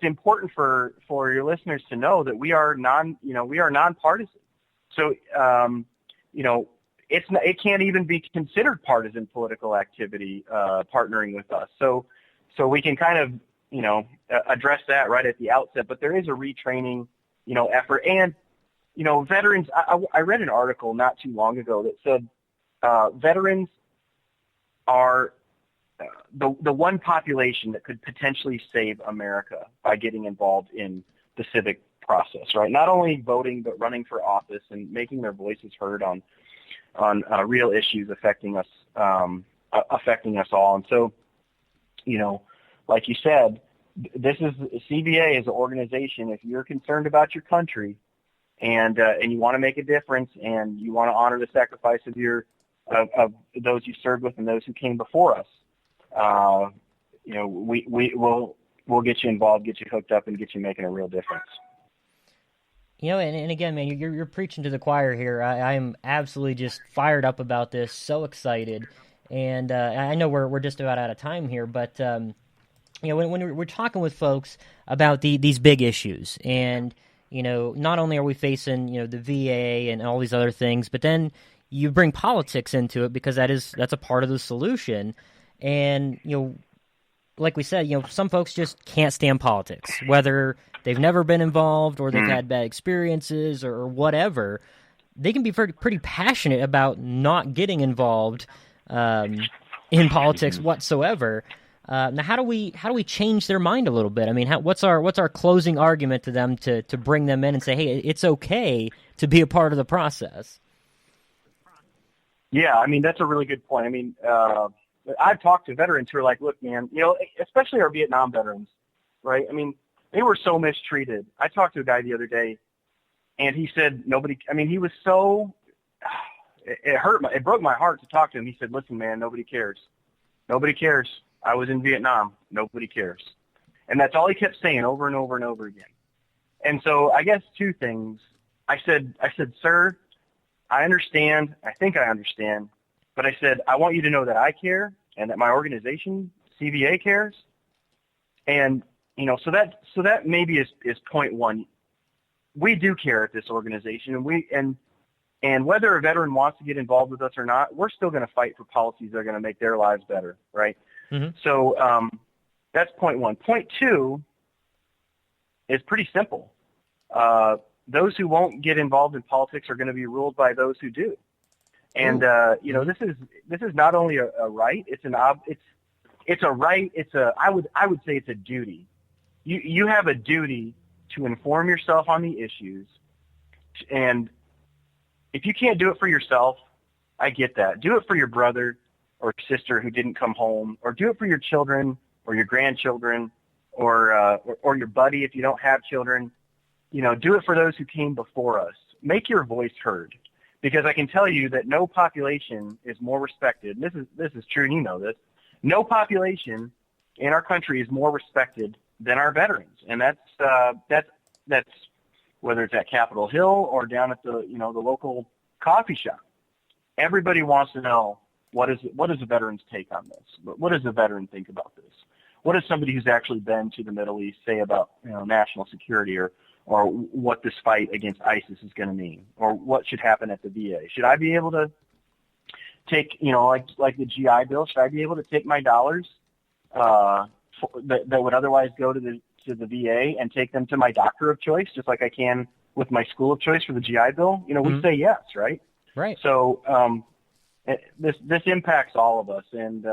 important for your listeners to know that we are nonpartisan. So, it can't even be considered partisan political activity, partnering with us. So we can kind of, address that right at the outset, but there is a retraining, effort. And, veterans, I read an article not too long ago that said, veterans are the one population that could potentially save America by getting involved in the civic process, right? Not only voting, but running for office and making their voices heard on real issues affecting us all. And so, like you said, CBA is an organization. If you're concerned about your country and you want to make a difference and you want to honor the sacrifice of those you served with and those who came before us, we'll get you involved, get you hooked up, and get you making a real difference. And again, man, you're preaching to the choir here. I'm absolutely just fired up about this, so excited. And I know we're just about out of time here, but when we're talking with folks about these big issues, and not only are we facing the VA and all these other things, but then you bring politics into it because that's a part of the solution. And like we said, some folks just can't stand politics, whether they've never been involved or they've had bad experiences or whatever. They can be pretty passionate about not getting involved in politics whatsoever. Now, how do we change their mind a little bit? I mean, what's our closing argument to them to bring them in and say, hey, it's okay to be a part of the process? Yeah, I mean, that's a really good point. I mean, I've talked to veterans who are like, look, man, especially our Vietnam veterans, right? I mean, they were so mistreated. I talked to a guy the other day, and he said he was so, it broke my heart to talk to him. He said, listen, man, nobody cares. Nobody cares. I was in Vietnam. Nobody cares. And that's all he kept saying over and over and over again. And so I guess two things. I said, sir, I understand. I think I understand. But I said, I want you to know that I care and that my organization, CVA, cares. And, so that maybe is point one. We do care at this organization, and whether a veteran wants to get involved with us or not, we're still going to fight for policies that are going to make their lives better, right? Mm-hmm. So that's point one. Point two is pretty simple. Those who won't get involved in politics are going to be ruled by those who do. And this is not only a right; it's a right. I would say it's a duty. You have a duty to inform yourself on the issues, and if you can't do it for yourself, I get that. Do it for your brother or sister who didn't come home, or do it for your children or your grandchildren, or your buddy if you don't have children. Do it for those who came before us. Make your voice heard. Because I can tell you that no population is more respected. And this is true, and you know this. No population in our country is more respected than our veterans, and that's whether it's at Capitol Hill or down at the the local coffee shop. Everybody wants to know what is the veteran's take on this. What does the veteran think about this? What does somebody who's actually been to the Middle East say about national security or what this fight against ISIS is going to mean, or what should happen at the VA? Should I be able to take, like the GI Bill, should I be able to take my dollars that would otherwise go to the VA and take them to my doctor of choice, just like I can with my school of choice for the GI Bill? We say yes, right? Right. So this impacts all of us, and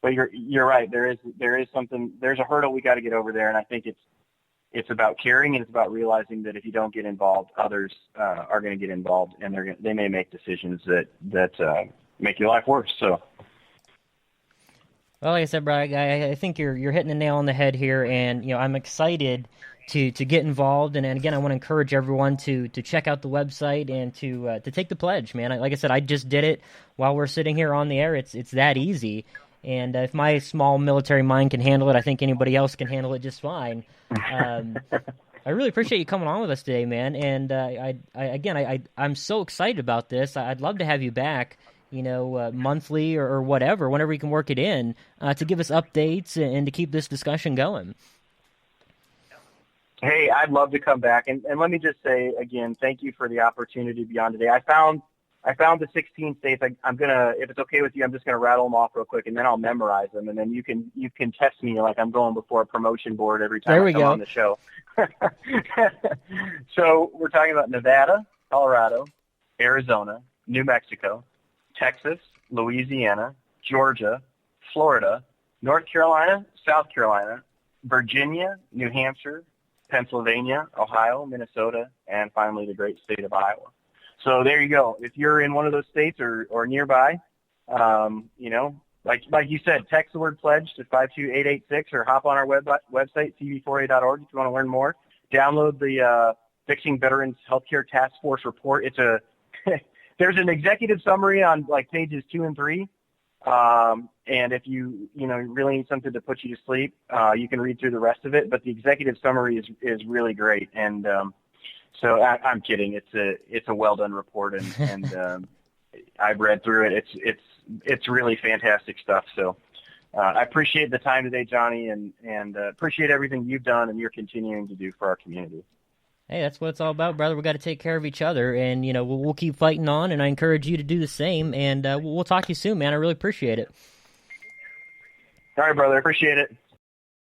but you're right. There is something. There's a hurdle we got to get over there, and I think it's about caring, and it's about realizing that if you don't get involved, others are going to get involved, and they may make decisions that make your life worse. So, well, like I said, Brian, I think you're hitting the nail on the head here, and I'm excited to get involved. And again, I want to encourage everyone to check out the website and to take the pledge, man. Like I said, I just did it while we're sitting here on the air. It's that easy. And if my small military mind can handle it, I think anybody else can handle it just fine. I really appreciate you coming on with us today, man. And I'm so excited about this. I'd love to have you back, monthly or whatever, whenever we can work it in, to give us updates and to keep this discussion going. Hey, I'd love to come back. And let me just say again, thank you for the opportunity to be on today. I found the 16 states. I'm gonna, if it's okay with you, I'm just gonna rattle them off real quick, and then I'll memorize them, and then you can test me like I'm going before a promotion board every time I come on the show. So we're talking about Nevada, Colorado, Arizona, New Mexico, Texas, Louisiana, Georgia, Florida, North Carolina, South Carolina, Virginia, New Hampshire, Pennsylvania, Ohio, Minnesota, and finally the great state of Iowa. So there you go. If you're in one of those states or nearby, you know, like you said, text the word pledge to 52886 or hop on our website, cv4a.org, if you want to learn more. Download the Fixing Veterans Healthcare Task Force report. It's a there's an executive summary on like pages 2 and 3. And if you really need something to put you to sleep, you can read through the rest of it. But the executive summary is really great. And so I'm kidding. It's a well done report, and I've read through it. It's really fantastic stuff. So I appreciate the time today, Johnny, and appreciate everything you've done and you're continuing to do for our community. Hey, that's what it's all about, brother. We got to take care of each other, and we'll keep fighting on. And I encourage you to do the same. And we'll talk to you soon, man. I really appreciate it. All right, brother. Appreciate it.